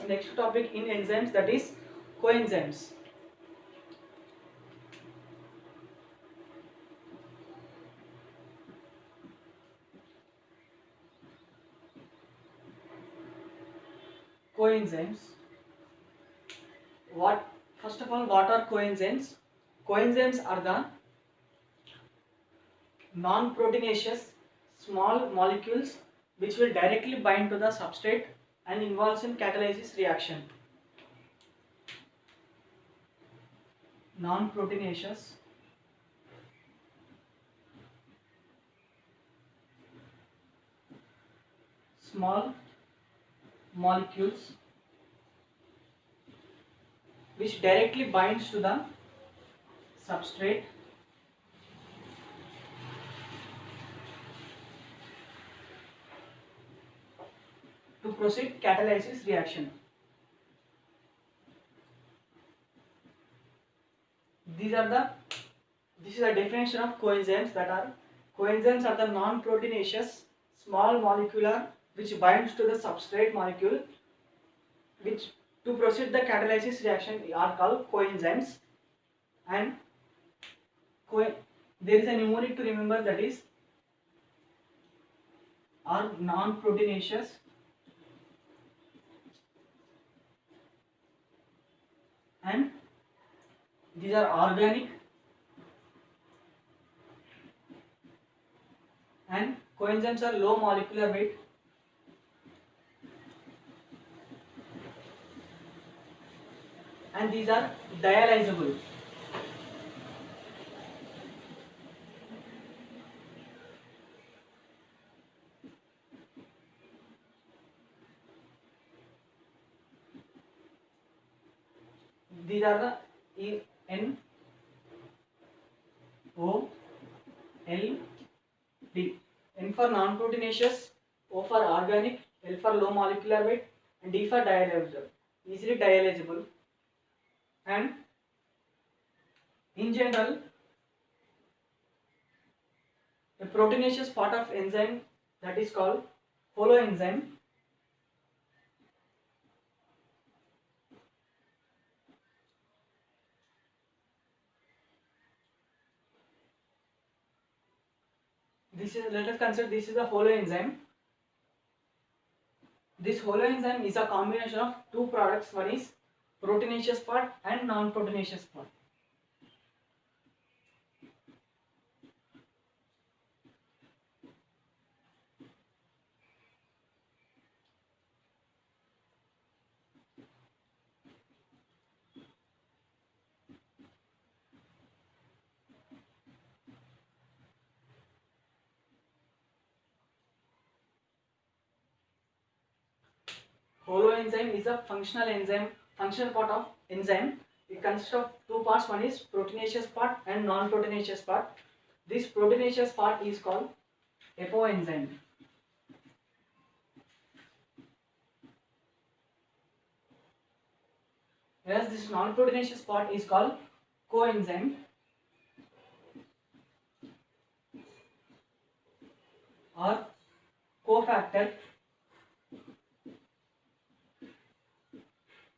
next topic in enzymes, that is coenzymes. Coenzymes. First of all, what are coenzymes? Coenzymes are the non-proteinaceous small molecules which will directly bind to the substrate and involves in catalysis reaction. Non-proteinaceous small molecules which directly binds to the substrate to proceed catalysis reaction. This is the definition of coenzymes. Coenzymes are the non-proteinaceous small molecular which binds to the substrate molecule, which to proceed the catalysis reaction are called coenzymes. And there is a mnemonic to remember, that is are non-proteinaceous and these are organic, and coenzymes are low molecular weight and these are dialyzable. These are the N O L D. N for non-proteinaceous, O for organic, L for low molecular weight, and D for dialyzable, easily dialyzable. And in general, a proteinaceous part of enzyme, that is called holoenzyme. Let us consider this is a holoenzyme. This holoenzyme is a combination of two products. One is proteinaceous part and non-proteinaceous part. Holoenzyme is a functional part of enzyme. It consists of two parts. One is proteinaceous part and non-proteinaceous part. This proteinaceous part is called apoenzyme. Whereas this non-proteinaceous part is called coenzyme or cofactor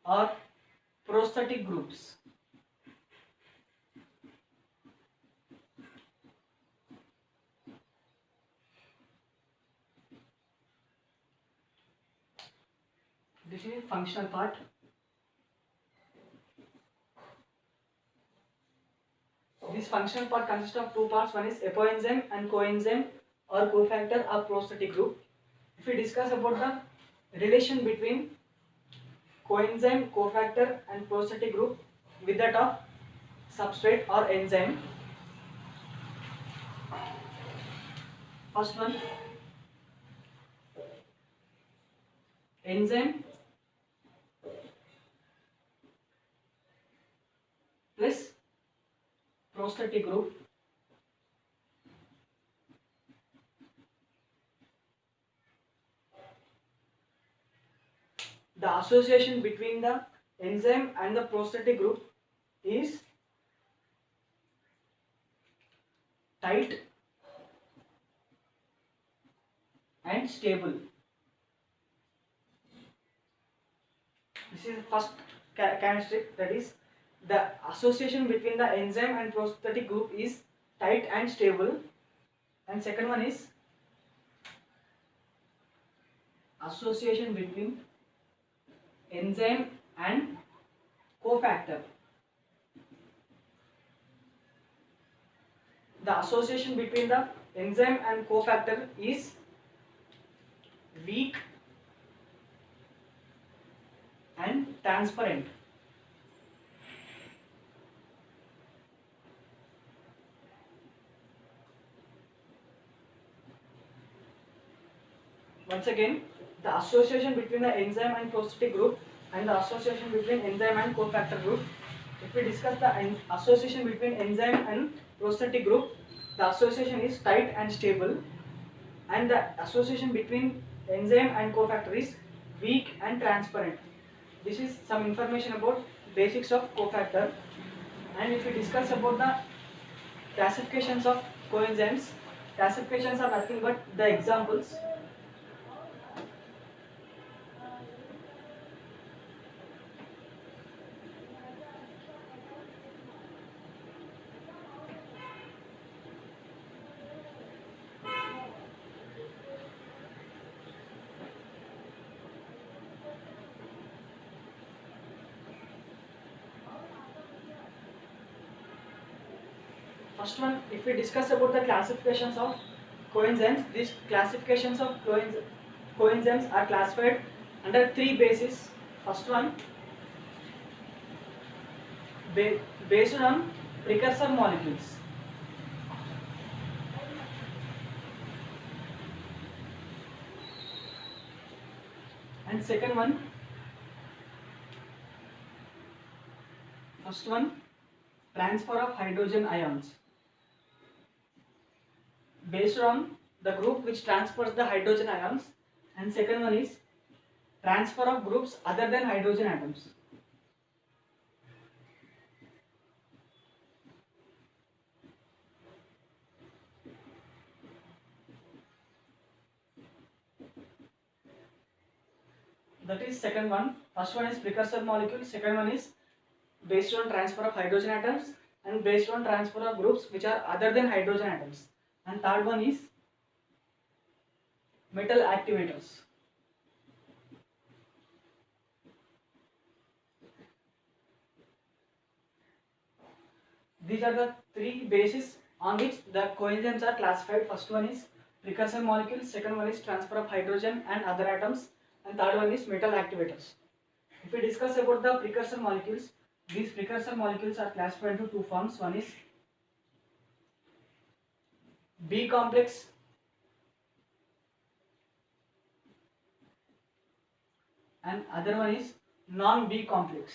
or prosthetic groups. This is functional part. This functional part consists of two parts. One is apoenzyme and coenzyme or cofactor or prosthetic group. If we discuss about the relation between coenzyme, cofactor and prosthetic group with that of substrate or enzyme. First one, enzyme plus prosthetic group. The association between the enzyme and the prosthetic group is tight and stable. This is the first characteristic, that is the association between the enzyme and prosthetic group is tight and stable. And second one is association between enzyme and cofactor. The association between the enzyme and cofactor is weak and transparent. Once again, the association between the enzyme and prosthetic group and the association between enzyme and cofactor group. If we discuss the association between enzyme and prosthetic group, the association is tight and stable, and the association between enzyme and cofactor is weak and transparent. This is some information about basics of cofactor. And if we discuss about the classifications of coenzymes, classifications are nothing but the examples. First one, if we discuss about the classifications of coenzymes, these classifications of coenzymes are classified under three bases. First one, based on precursor molecules. And second one, first one, transfer of hydrogen ions, based on the group which transfers the hydrogen ions. And second one is transfer of groups other than hydrogen atoms. That is second one. First one is precursor molecule, second one is based on transfer of hydrogen atoms, and based on transfer of groups which are other than hydrogen atoms. And third one is metal activators. These are the three bases on which the coenzymes are classified. First one is precursor molecules, second one is transfer of hydrogen and other atoms, and third one is metal activators. If we discuss about the precursor molecules, these precursor molecules are classified into two forms. One is B complex and other one is non-B complex.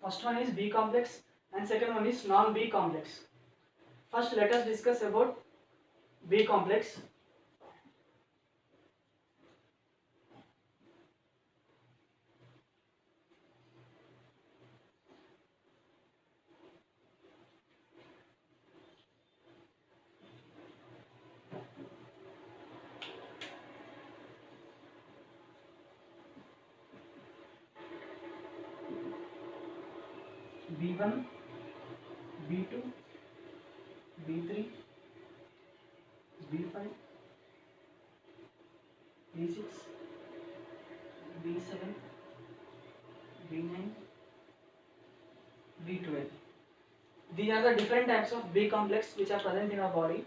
First one is B complex and second one is non-B complex. First, let us discuss about B complex. B1, B2, B3, B5, B6, B7, B9, B12. These are the different types of B complex which are present in our body.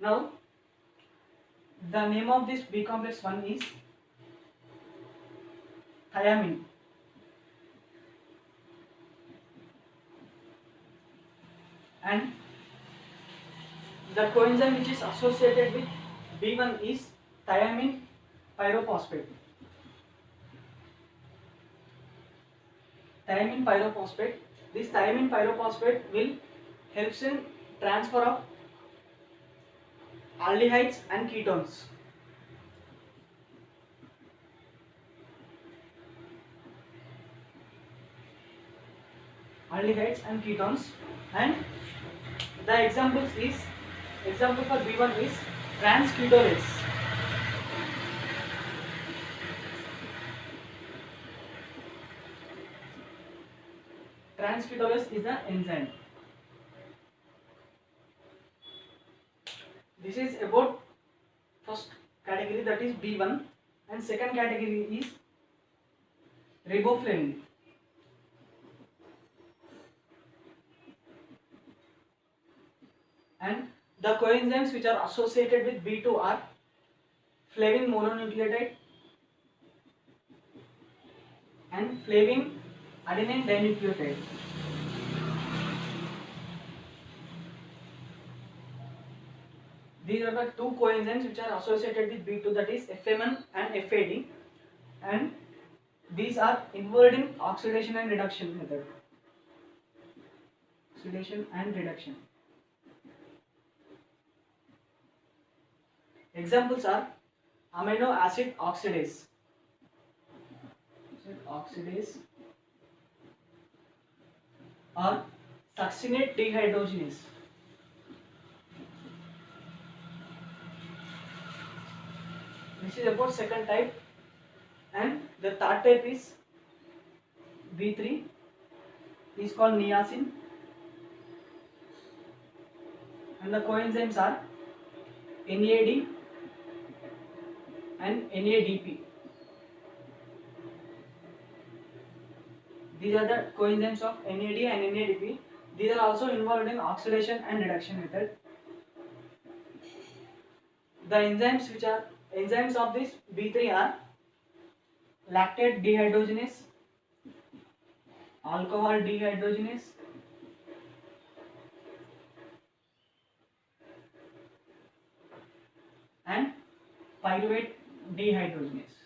Now, the name of this B complex one is thiamine. And the coenzyme which is associated with B1 is thiamine pyrophosphate. Thiamine pyrophosphate. This thiamine pyrophosphate will helps in transfer of aldehydes and ketones. Aldehydes and ketones, and the example for B1 is trans ketolase. Trans-ketolase is the enzyme. This is about first category, that is B1, and second category is riboflavin. And the coenzymes which are associated with B2 are flavin mononucleotide and flavin adenine dinucleotide. These are the two coenzymes which are associated with B2, that is FMN and FAD, and these are involved in oxidation and reduction method. Oxidation and reduction. Examples are amino acid oxidase, or succinate dehydrogenase. This is about second type, and the third type is B3, is called niacin, and the coenzymes are NAD and NADP. These are the coenzymes of NAD and NADP. These are also involved in oxidation and reduction method. The enzymes of this B3 are lactate dehydrogenase, alcohol dehydrogenase, and pyruvate dehydrogenase.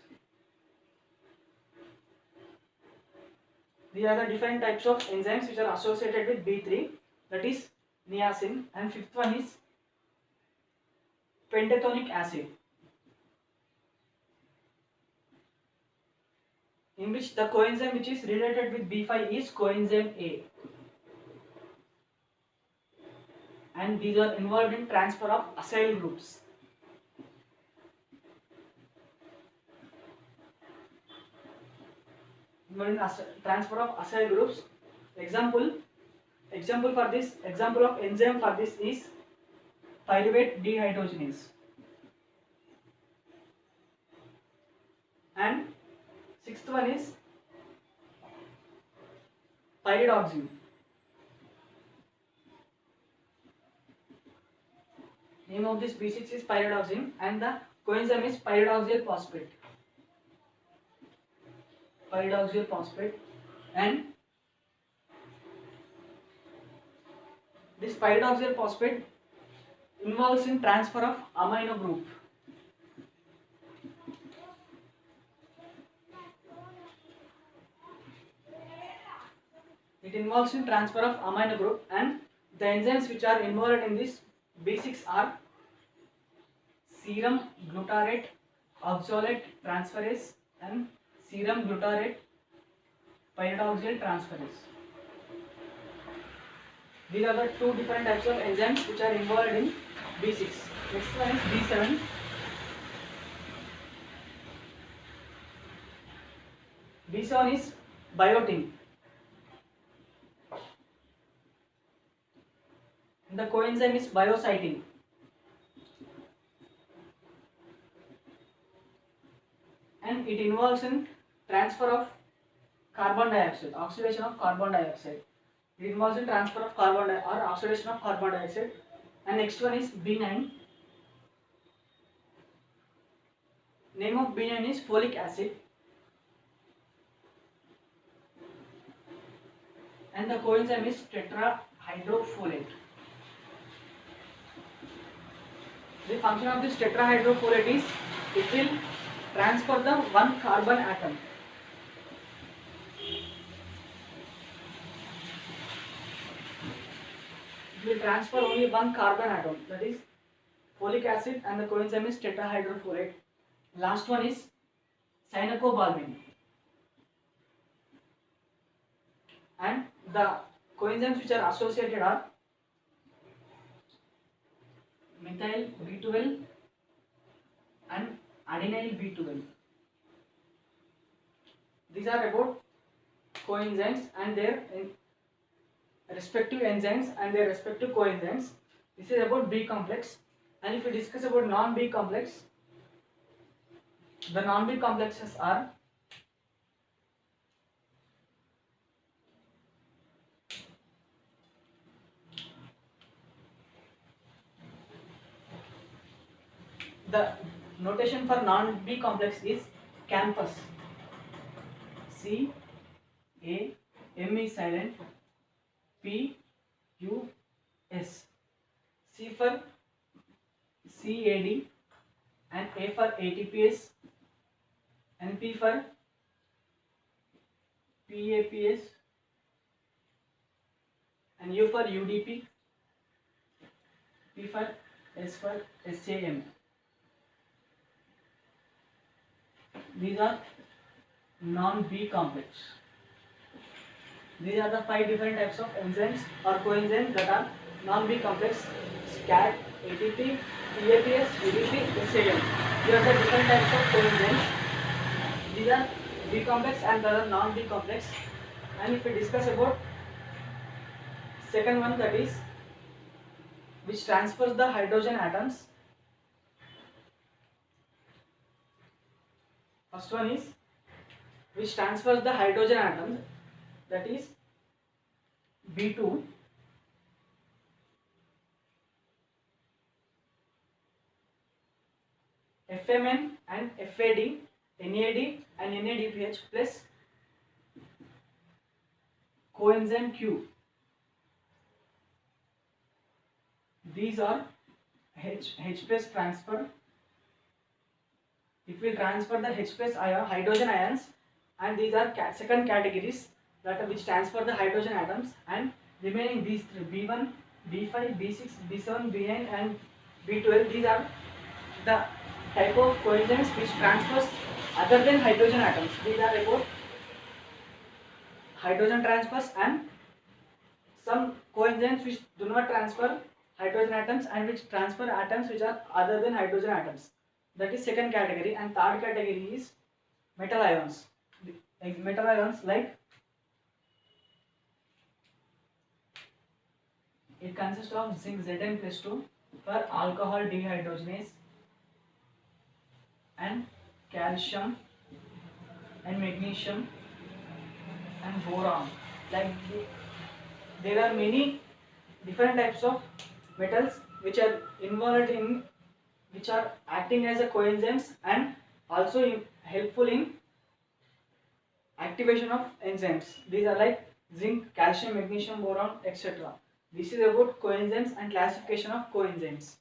These are the different types of enzymes which are associated with B3, that is niacin, and fifth one is pentatomic acid, in which the coenzyme which is related with B5 is coenzyme A, and these are involved in transfer of acyl groups. Transfer of acyl groups. Example of enzyme for this is pyruvate dehydrogenase, and sixth one is pyridoxine. Name of this B6 is pyridoxine, and the coenzyme is pyridoxal phosphate. And this pyridoxal phosphate involves in transfer of amino group. It involves in transfer of amino group, and the enzymes which are involved in this B6 are serum glutarate oxalate transferase and serum glutarate pyridoxal transferase. These are the two different types of enzymes which are involved in B6. Next one is B7. B7 is biotin. The coenzyme is biocytin. And it involves in transfer of carbon dioxide, oxidation of carbon dioxide. It involves in transfer of carbon dioxide or oxidation of carbon dioxide. And next one is B9. Name of B9 is folic acid. And the coenzyme is tetrahydrofolate. The function of this tetrahydrofolate is it will transfer the one carbon atom. It will transfer only one carbon atom, that is folic acid, and the coenzyme is tetrahydrofolate. Last one is cyanocobalamin, and the coenzymes which are associated are methyl B12 and adenyl B12. These are about coenzymes and their respective enzymes and their respective coenzymes. This is about B complex. And if we discuss about non-B complex, the non-B complexes are the notation for non-B complex is campus. C A M is silent, P U S. C for CAD and A for ATPase and P for PAPS and U for UDP, P for S for SAM. These are non-B complex. These are the 5 different types of enzymes or coenzymes that are non-B complex: SCAD, ATP, PAPS, UDP, SAM. These are the different types of coenzymes. These are B complex and the other non-B complex. And if we discuss about second one, that is which transfers the hydrogen atoms. First one is which transfers the hydrogen atoms, that is B2. FMN and FAD, NAD and NADPH plus coenzyme Q. These are H plus transfer. It will transfer the H plus ion, hydrogen ions, and these are second categories that are which transfer the hydrogen atoms, and remaining these three, B1, B5, B6, B7, B9 and B12, these are the type of coenzymes which transfers other than hydrogen atoms. These are about hydrogen transfers and some coenzymes which do not transfer hydrogen atoms and which transfer atoms which are other than hydrogen atoms. That is second category. And third category is metal ions. Metal ions, like it consists of zinc Zn+2 for alcohol dehydrogenase and calcium and magnesium and boron. Like there are many different types of metals which are involved in, which are acting as a coenzymes and also helpful in activation of enzymes. These are like zinc, calcium, magnesium, boron, etc. This is about coenzymes and classification of coenzymes.